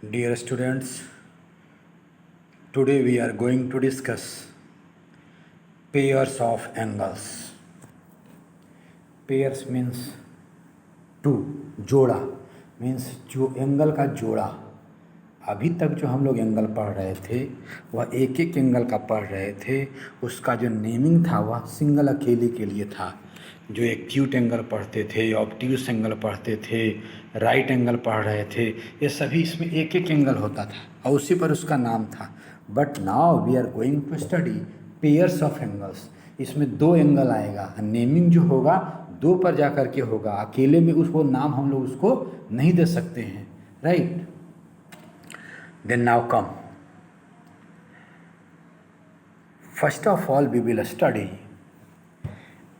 Dear students, today we are going to discuss pairs of angles. Pairs means two, जोड़ा means जो angle का जोड़ा। अभी तक जो हम लोग एंगल पढ़ रहे थे वह एक एक एंगल का पढ़ रहे थे, उसका जो नेमिंग था वह सिंगल अकेले के लिए था। जो एक्यूट एंगल पढ़ते थे, ऑब्ट्यूस एंगल पढ़ते थे, राइट एंगल पढ़ रहे थे, ये सभी इसमें एक एक एंगल होता था और उसी पर उसका नाम था। But now we are going to study pairs of angles. इसमें दो एंगल आएगा, नेमिंग जो होगा दो पर जा कर के होगा, अकेले में उसको नाम हम लोग उसको नहीं दे सकते हैं, right. Then now come, first of all we will study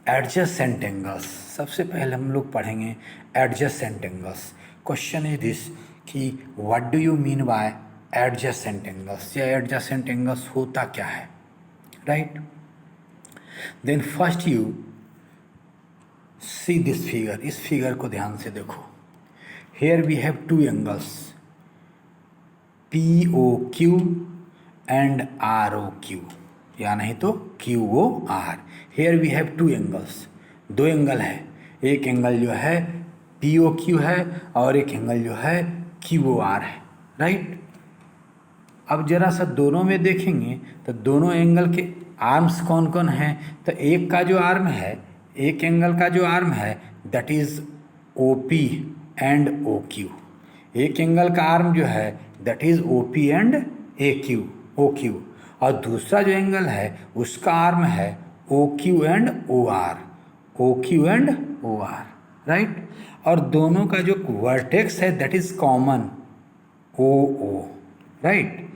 adjacent angles. सबसे पहले हम लोग पढ़ेंगे adjacent angles. Question is this कि what do you mean by adjacent angles, या एडजेसेंट एंगल्स होता क्या है, right. Then first you see this figure, इस फिगर को ध्यान से देखो। Here we have two angles, P O Q and R O Q, या नहीं तो Q O are. Here we have two angles, दो एंगल है। एक एंगल जो है पी ओ क्यू है और एक एंगल जो है क्यू ओ आर है, राइट। अब जरा सा दोनों में देखेंगे तो दोनों एंगल के आर्म्स कौन कौन हैं। तो एक का जो आर्म है, एक एंगल का जो आर्म है that is O P and O Q. एक एंगल का आर्म जो है that is O P and A Q, O Q. और दूसरा जो एंगल है उसका आर्म है O Q and O R, O Q and O R, right. और दोनों का जो वर्टेक्स है that is common, O O, right.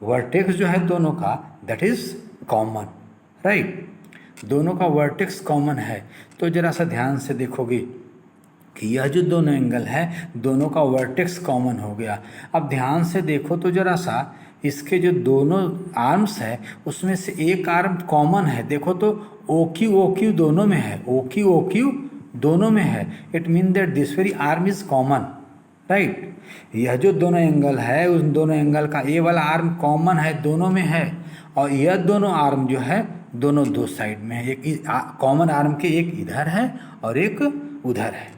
Vertex जो है दोनों का दैट इज कॉमन, राइट। दोनों का वर्टेक्स कॉमन है। तो जरा सा ध्यान से देखोगे कि यह जो दोनों एंगल है दोनों का वर्टेक्स कॉमन हो गया। अब ध्यान से देखो तो जरा सा इसके जो दोनों आर्म्स है उसमें से एक आर्म कॉमन है। देखो तो ओ क्यू दोनों में है, ओ क्यू दोनों में है। It mean that this very arm is common, right. यह जो दोनों एंगल है उन दोनों एंगल का ये वाला आर्म कॉमन है, दोनों में है। और यह दोनों आर्म जो है दोनों दो साइड में है, एक कॉमन आर्म के एक इधर है और एक उधर है,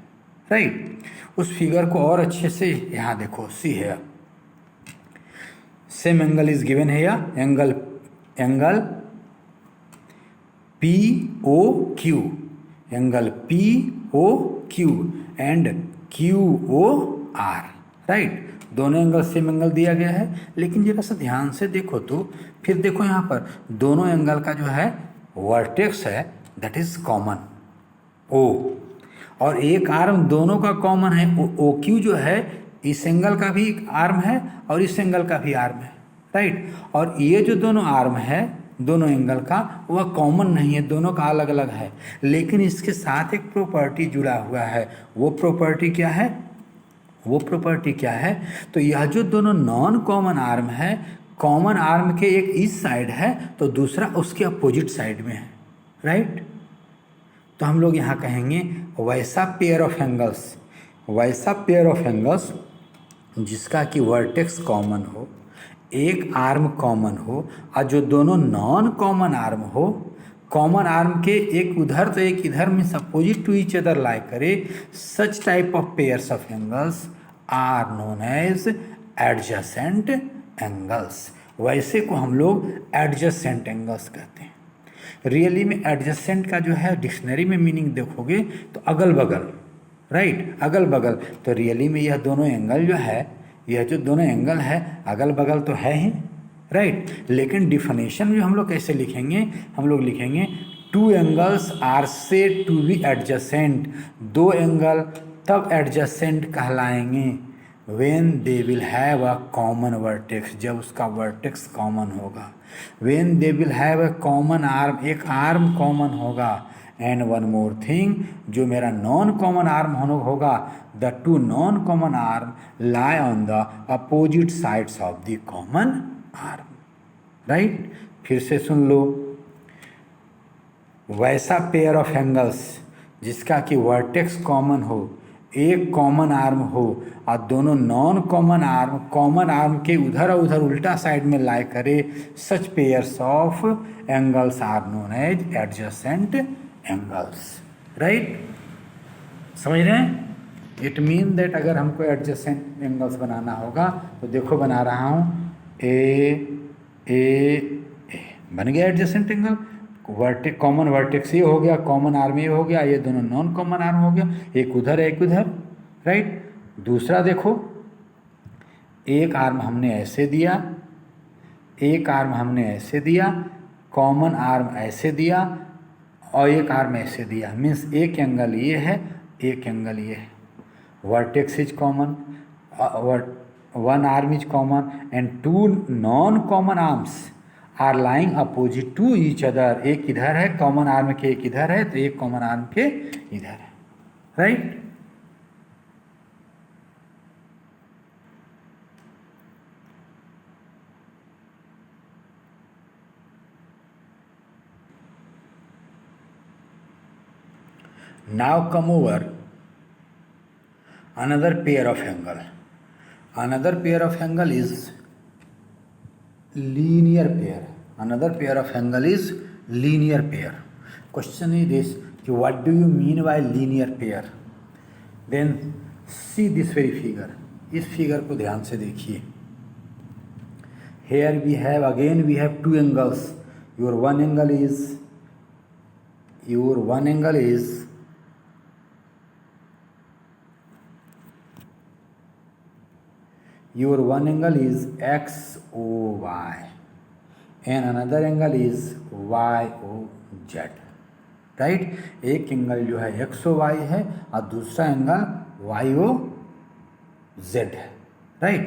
राइट। उस फिगर को और अच्छे से यहाँ देखो, सी है सेम एंगल इज गिवन है, या angle P O Q, angle P O Q and Q O R, right. दोनों एंगल सेम एंगल दिया गया है। लेकिन जरा सा ध्यान से देखो तो फिर देखो यहाँ पर दोनों एंगल का जो है वर्टेक्स है दैट इज कॉमन, ओ। और एक आर्म दोनों का कॉमन है, ओ क्यू जो है इस एंगल का भी आर्म है और इस एंगल का भी आर्म है, राइट। और ये जो दोनों आर्म है दोनों एंगल का वह कॉमन नहीं है, दोनों का अलग अलग है। लेकिन इसके साथ एक प्रॉपर्टी जुड़ा हुआ है। वो प्रॉपर्टी क्या है, वो प्रॉपर्टी क्या है? तो यह जो दोनों नॉन कॉमन आर्म है, कॉमन आर्म के एक इस साइड है तो दूसरा उसके अपोजिट साइड में है, राइट। तो हम लोग यहाँ कहेंगे वैसा पेयर ऑफ एंगल्स, वैसा पेयर ऑफ एंगल्स जिसका कि वर्टेक्स कॉमन हो, एक आर्म कॉमन हो और जो दोनों नॉन कॉमन आर्म हो, कॉमन आर्म के एक उधर तो एक इधर में opposite to each other lie करे, such type of pairs of angles are known as adjacent angles. वैसे को हम लोग एडजेसेंट एंगल्स कहते हैं। रियली में एडजेसेंट का जो है डिक्शनरी में मीनिंग देखोगे तो अगल बगल, राइट, अगल बगल। तो रियली में यह दोनों एंगल जो है, यह जो दोनों एंगल है अगल बगल तो है ही, राइट। लेकिन डिफिनेशन में हम लोग कैसे लिखेंगे, हम लोग लिखेंगे two angles are said to be adjacent. दो एंगल तब एडजेसेंट कहलाएंगे when they will have a common vertex, जब उसका वर्टेक्स कॉमन होगा। when they will have a common arm, एक आर्म कॉमन होगा। एंड वन मोर थिंग, जो मेरा नॉन कॉमन आर्म होगा, the two non common arm lie on the opposite sides of the common arm, right. फिर से सुन लो, वैसा pair of angles जिसका कि वर्टेक्स कॉमन हो, एक कॉमन आर्म हो और दोनों नॉन कॉमन आर्म के उधर और उधर उल्टा साइड में लाई करे, such pairs of angles are known as adjacent angles. Right, समझ रहे हैं? इट मीन दैट अगर हमको एडजेसेंट एंगल्स बनाना होगा तो देखो बना रहा हूँ ए बन गया एडजेसेंट एंगल। कॉमन वर्टेक्स ये हो गया, कॉमन आर्म ये हो गया, ये दोनों नॉन कॉमन आर्म हो गया, एक उधर एक उधर। राइट, दूसरा देखो, एक आर्म हमने ऐसे दिया, एक आर्म हमने ऐसे दिया, कॉमन आर्म ऐसे दिया और एक आर्म ऐसे दिया। मीन्स एक एंगल ये है, एक एंगल ये है। Vertex is common, one arm is common and two non common arms are lying opposite to each other. एक इधर है कॉमन आर्म के, एक इधर है, तो एक कॉमन आर्म के इधर है। Right, now come over another pair of angle. Another pair of angle is linear pair. Another pair of angle is linear pair. Question is this, what do you mean by linear pair? Then see this very figure. इस figure को ध्यान से देखिए। Here we have again we have two angles. Your one angle is XOY and another angle is YOZ. Right, एक angle जो है XOY है और दूसरा एंगल YOZ है। राइट,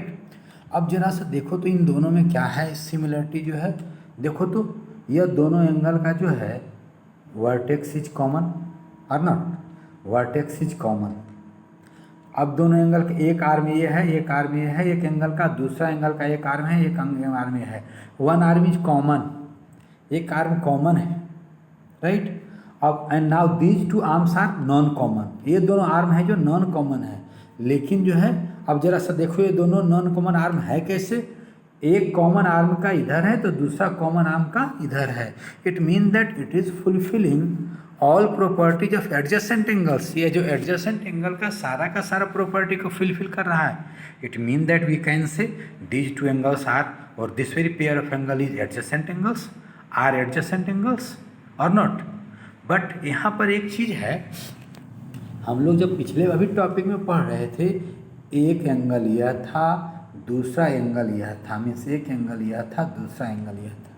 अब जरा सा देखो तो इन दोनों में क्या है सिमिलरिटी जो है। देखो तो यह दोनों एंगल का जो है वर्टेक्स इज कॉमन और नॉट, वर्टेक्स इज कॉमन। अब दोनों एंगल का एक आर्म ये है, एक आर्म ये है, एक एंगल का दूसरा एंगल का एक आर्म है, एक आर्म ये है। वन आर्म इज कॉमन, एक आर्म कॉमन है। राइट, अब and now these two arms are non common. ये दोनों आर्म है जो नॉन कॉमन है, लेकिन जो है अब जरा सा देखो ये दोनों नॉन कॉमन आर्म है कैसे। एक कॉमन आर्म का इधर है तो दूसरा कॉमन आर्म का इधर है। It mean that it is fulfilling all properties of adjacent angles. ये जो एडजेसेंट एंगल का सारा प्रॉपर्टी को फुलफिल कर रहा है। It mean that we can say these two angles are और this very pair of angle is adjacent angles, are adjacent angles or not. But यहाँ पर एक चीज़ है, हम लोग जब पिछले अभी टॉपिक में पढ़ रहे थे, एक एंगल यह था, दूसरा एंगल यह था। मीन्स एक एंगल यह था, दूसरा एंगल यह था।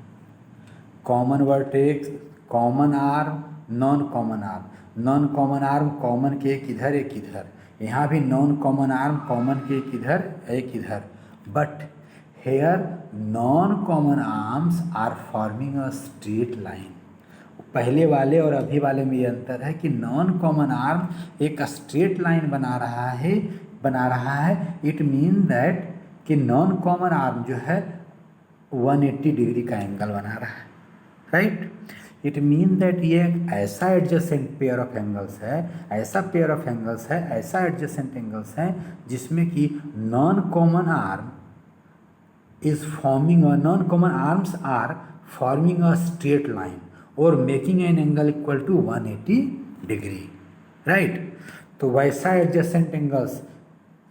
Common vertex, common arm, non common arm. Non common arm common के एक इधर एक इधर, यहाँ भी नॉन कॉमन आर्म कॉमन के एक इधर एक इधर। But here non common arms are forming a straight line. पहले वाले और अभी वाले में ये अंतर है कि नॉन कॉमन आर्म एक स्ट्रेट लाइन बना रहा है। इट मीन दैट कि नॉन कॉमन आर्म जो है 180 डिग्री का एंगल बना रहा है। राइट, इट मीन दैट ये ऐसा एडजेसेंट पेयर ऑफ एंगल्स है, ऐसा पेयर ऑफ एंगल्स है, ऐसा एडजेसेंट एंगल्स है जिसमें कि non common arm is forming, non common arms are forming a straight line और making an angle equal to 180 degree. Right, तो वैसा एडजेसेंट एंगल्स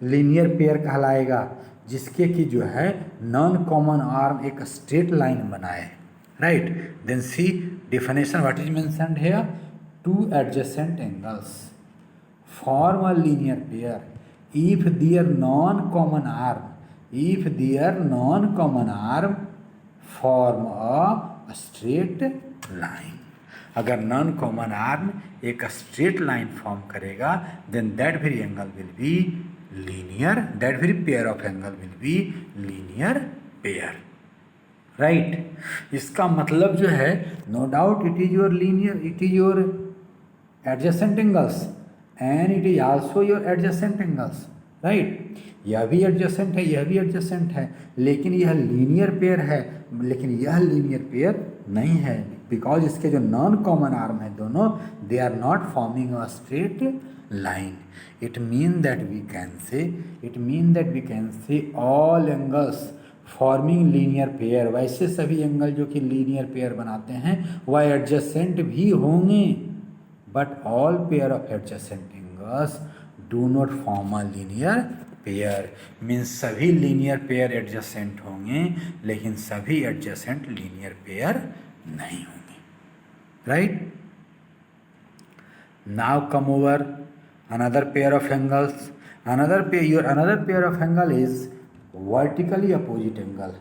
लीनियर पेयर कहलाएगा जिसके कि जो है नॉन कॉमन आर्म एक स्ट्रेट लाइन बनाए। Right, then see definition what is mentioned here, two adjacent angles form a linear pair if their non common arm form a straight line। अगर non common arm एक straight line form करेगा then that very angle will be linear, that very pair of angle will be linear pair. Right, इसका मतलब जो है no doubt it is your linear, it is your adjacent angles and it is also your adjacent angles. Right, यह भी adjacent है, यह भी adjacent है, लेकिन यह लीनियर पेयर है, लेकिन यह लीनियर पेयर नहीं है बिकॉज इसके जो नॉन कॉमन आर्म है दोनों they are not forming a straight line. It mean that we can say all angles forming linear pair, वैसे सभी एंगल जो कि लीनियर पेयर बनाते हैं वह एडजेसेंट भी होंगे, but all pair of adjacent angles do not form a linear pair. Means सभी लीनियर पेयर एडजेसेंट होंगे लेकिन सभी एडजेसेंट लीनियर पेयर नहीं होंगे, right. Now come over another pair of angles, another pair of angle is vertically opposite angle,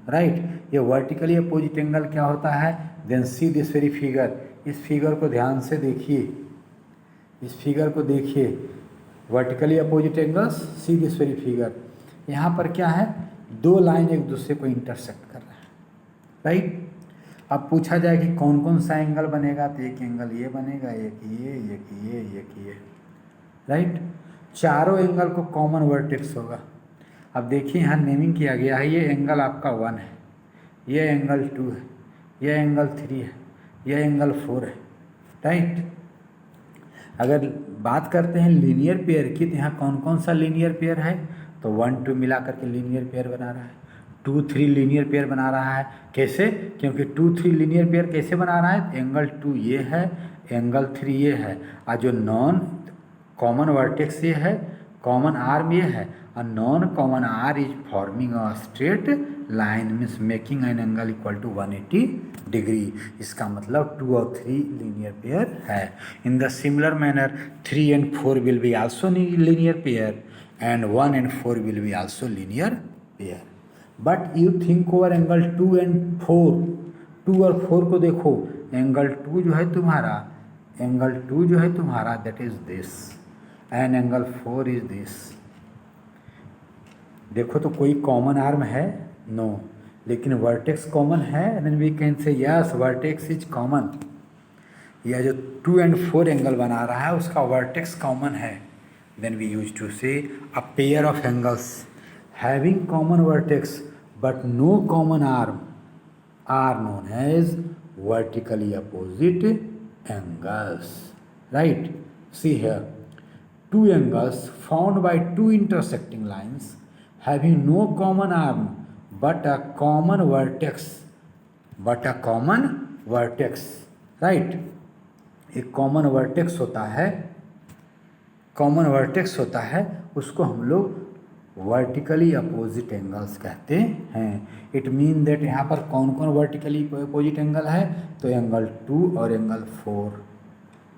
right। ये vertically opposite angle क्या होता है? then see this very figure, इस फिगर को ध्यान से देखिए, vertically opposite angles, see this very figure। यहाँ पर क्या है? दो लाइन एक दूसरे को इंटरसेक्ट कर रहा है, राइट। अब पूछा जाए कि कौन कौन सा एंगल बनेगा, तो एक एंगल ये बनेगा, एक ये, राइट। चारों एंगल को कॉमन वर्टेक्स होगा। अब देखिए यहाँ नेमिंग किया गया है, ये एंगल आपका 1 है, ये एंगल 2 है, ये एंगल 3 है, ये एंगल 4 है, राइट। अगर बात करते हैं लीनियर पेयर की, तो यहाँ कौन कौन सा लीनियर पेयर है, तो 1 2 मिला करके लीनियर पेयर बना रहा है, 2 3 लीनियर पेयर बना रहा है। कैसे? क्योंकि 2 3 लीनियर पेयर कैसे बना रहा है? एंगल 2 ये है, एंगल 3 ये है, और जो नॉन कॉमन वर्टेक्स ये है, कॉमन आर्म ये है, और non common arm is forming a straight line, means making an angle equal to 180 डिग्री। इसका मतलब 2 और 3 लीनियर पेयर है। In the similar manner 3 and 4 will be also linear pair and 1 and 4 will be also linear pair. But you think over angle 2 and 4, 2 और 4 को देखो। Angle 2 जो है तुम्हारा that is this, and angle 4 is this. देखो तो कोई common arm है? नो, लेकिन वर्टेक्स कॉमन है, then we can say yes vertex is common. यह जो 2 and 4 एंगल बना रहा है उसका वर्टेक्स कॉमन है। देन वी यूज टू से a pair of angles having common vertex but no common arm are known as vertically opposite angles, right। See here, two angles formed by two intersecting lines having no common arm but a common vertex, right। एक common vertex होता है, उसको हम लोग vertically opposite angles कहते हैं। It mean that यहाँ पर कौन कौन वर्टिकली अपोजिट एंगल है, तो एंगल 2 और एंगल 4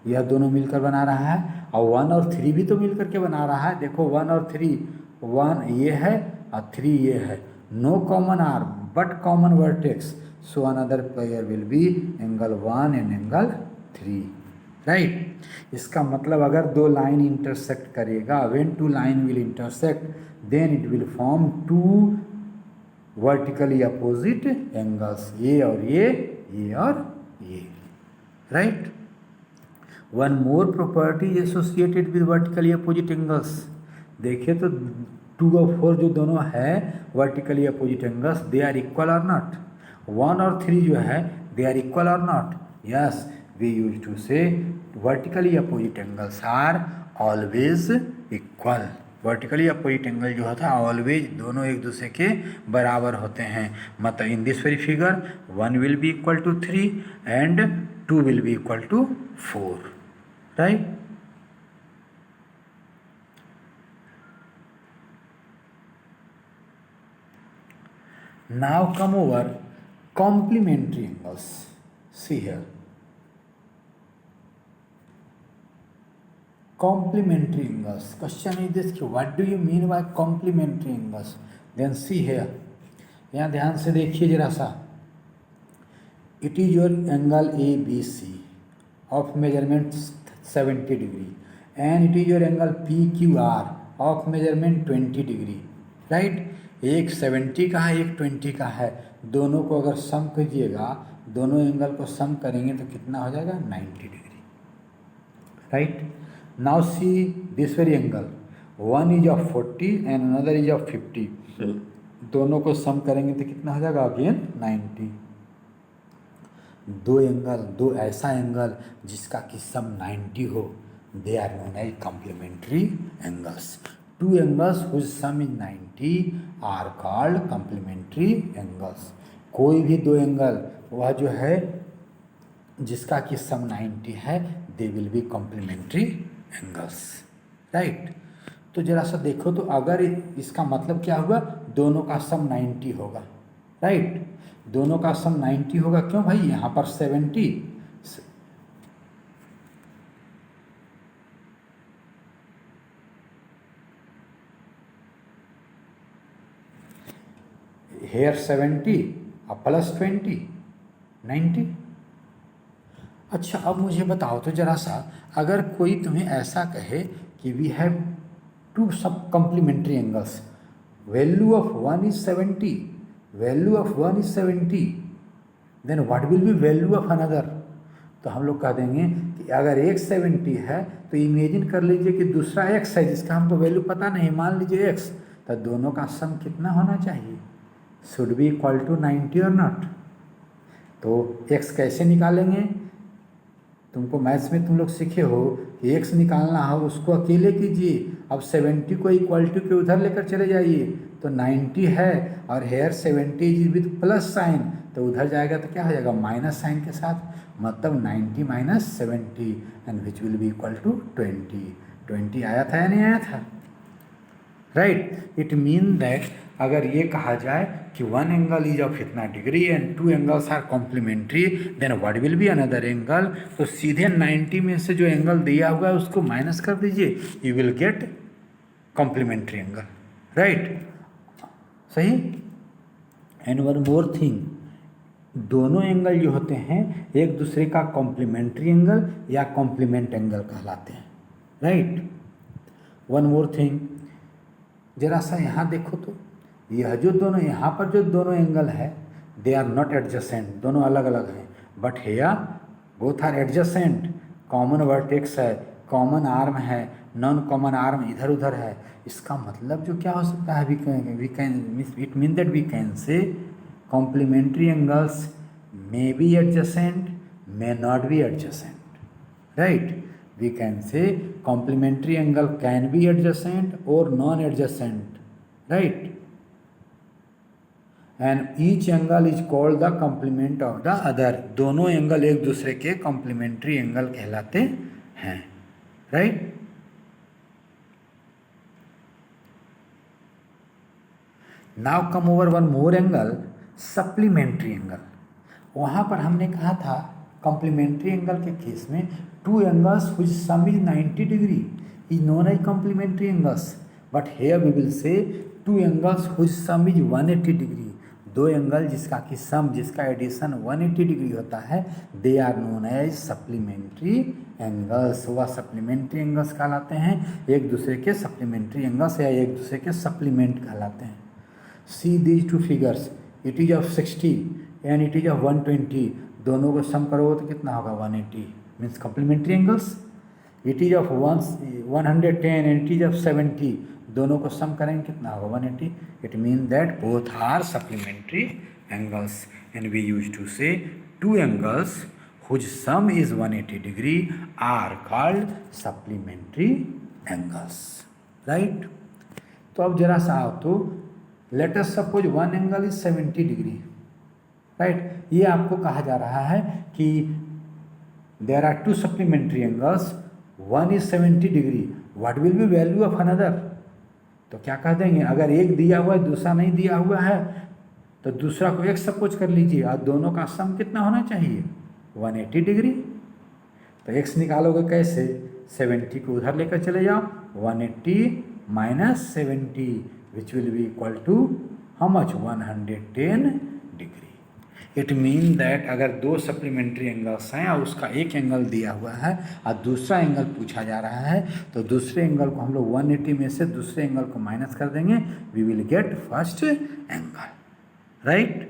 यह दोनों मिलकर बना रहा है, और 1 और 3 भी तो मिलकर के बना रहा है। देखो 1 और 3, 1 ये है और 3 ये है। No common arm but common vertex, so another pair will be angle 1 and angle 3, right. इसका मतलब अगर दो लाइन इंटरसेक्ट करेगा, when 2 line will intersect then it will form 2 vertically opposite angles, ये और ये और ये, right। one more property is associated with vertically opposite angles। देखिए तो 2 और 4 जो दोनों है vertically opposite angles, they are equal or not। 1 और 3 जो है they are equal or not। yes, we used to say vertically opposite angles are always equal। Vertically opposite angle जो होता है ऑलवेज दोनों एक दूसरे के बराबर होते हैं। मतलब in this very figure 1 will be equal to 3 and 2 will be equal to 4, right. Now come over complementary angles. See here, complementary angles. Question is this, what do you mean by complementary angles? Then see here, यहाँ ध्यान से देखिए जरा सा। It is your angle ABC of measurement 70 degree and it is your angle PQR of measurement 20 degree, right। एक 70 का है, एक 20 का है, दोनों को अगर सम कीजिएगा, दोनों एंगल को सम करेंगे तो कितना हो जाएगा? 90 degree, right. Now see this very angle, one is of 40 and another is of 50, दोनों को सम करेंगे तो कितना हो जाएगा? अगेन 90। दो ऐसा एंगल जिसका कि सम 90 हो, they are known as complementary angles. Two angles whose sum is 90 are called complementary angles. कोई भी दो एंगल वह जो है जिसका कि सम 90 है, they will be complementary angles, right. तो जरा सा देखो, तो अगर इसका मतलब क्या हुआ, दोनों का सम 90 होगा, राइट। दोनों का सम 90 होगा, क्यों भाई, यहाँ पर 70 हेयर 70 और प्लस 20 90। अच्छा, अब मुझे बताओ तो जरा सा, अगर कोई तुम्हें ऐसा कहे कि वी हैव टू सब complementary angles, value of one is 70, value of one is 70, then what will be value of another. तो हम लोग कह देंगे कि अगर एक 70 है तो इमेजिन कर लीजिए कि दूसरा x है जिसका हमको वैल्यू पता नहीं, मान लीजिए x, तो दोनों का सम कितना होना चाहिए, शुड बी इक्वल टू 90 और नॉट। तो x कैसे निकालेंगे, तुमको मैथ्स में तुम लोग सीखे हो कि x निकालना हो उसको अकेले कीजिए। अब 70 को इक्वलिटी के उधर लेकर चले जाइए, तो 90 है और here 70 is with plus sign, तो उधर जाएगा तो क्या हो जाएगा, माइनस साइन के साथ, मतलब 90 minus 70 and which will be equal to 20 आया था या नहीं आया था, राइट। इट मीन दैट अगर ये कहा जाए कि वन एंगल इज ऑफ इतना degree and two angles are complementary, then what will be another angle, तो सीधे 90 में से जो एंगल दिया हुआ है उसको माइनस कर दीजिए, you will get complementary angle, right, सही। एंड वन मोर थिंग, दोनों एंगल जो होते हैं एक दूसरे का कॉम्प्लीमेंट्री एंगल या कॉम्प्लीमेंट एंगल कहलाते हैं, राइट। वन मोर थिंग, जरा सा यहाँ देखो तो, यह जो दोनों यहाँ पर जो दोनों एंगल है, दे आर नॉट एडजेसेंट, दोनों अलग अलग हैं, but here both are adjacent, common vertex है, कॉमन आर्म है, नॉन कॉमन आर्म इधर उधर है। इसका मतलब जो क्या हो सकता है, it mean that we can say complementary angles may be adjacent, may not be adjacent, right. We can say complementary angle can be adjacent or non-adjacent, right. And each angle is called the complement of the other. दोनों angle एक दूसरे के complementary angle कहलाते हैं, right. Now come over one more angle, supplementary angle. वहाँ पर हमने कहा था कॉम्प्लीमेंट्री एंगल के केस में two angles which sum is 90 degree is known as complementary angles, but here we will say two angles which sum is 180 degree, दो angle जिसका कि सम, जिसका एडिशन 180 डिग्री होता है, they are known as supplementary angles. वह supplementary angles कहलाते हैं, एक दूसरे के सप्लीमेंट्री एंगल्स या एक दूसरे के सप्लीमेंट कहलाते हैं। See these two figures, it is of 60 and it is of 120, दोनों को सम करोगे तो कितना होगा 180, means complementary angles. It is of 110 and it is of 70, दोनों को सम करेंगे कितना होगा 180, it mean that both are supplementary angles and we use to say two angles whose sum is 180 degree are called supplementary angles, right. तो अब जरा सा आओ तो let us suppose one angle is 70 degree, right. ये आपको कहा जा रहा है कि there are two supplementary angles, one is 70 degree, what will be value of another. तो क्या कह देंगे, अगर एक दिया हुआ है दूसरा नहीं दिया हुआ है तो दूसरा को एक सपोज कर लीजिए और दोनों का सम कितना होना चाहिए 180 डिग्री। तो x निकालोगे कैसे, 70 को उधर लेकर चले जाओ, 180 minus 70 which will be equal to how much 110 degree. It mean that अगर दो सप्लीमेंट्री एंगल्स हैं और उसका एक एंगल दिया हुआ है और दूसरा एंगल पूछा जा रहा है, तो दूसरे एंगल को हम लोग 180 में से दूसरे एंगल को माइनस कर देंगे, we will get first angle, right.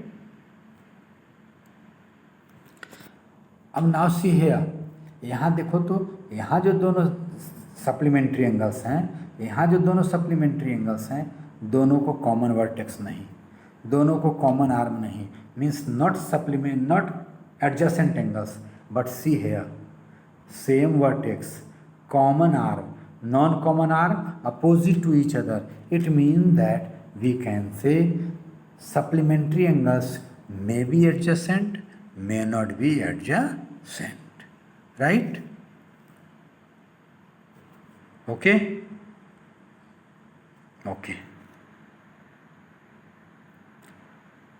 अब नाउ सी हियर, यहाँ देखो तो यहाँ जो दोनों सप्लीमेंट्री एंगल्स हैं, यहाँ जो दोनों सप्लीमेंट्री एंगल्स हैं, दोनों को कॉमन वर्टेक्स नहीं, दोनों को कॉमन आर्म नहीं, means not adjacent angles. But see here, same vertex, common arm, non-common arm, opposite to each other. It means that we can say supplementary angles may be adjacent, may not be adjacent, right? Okay.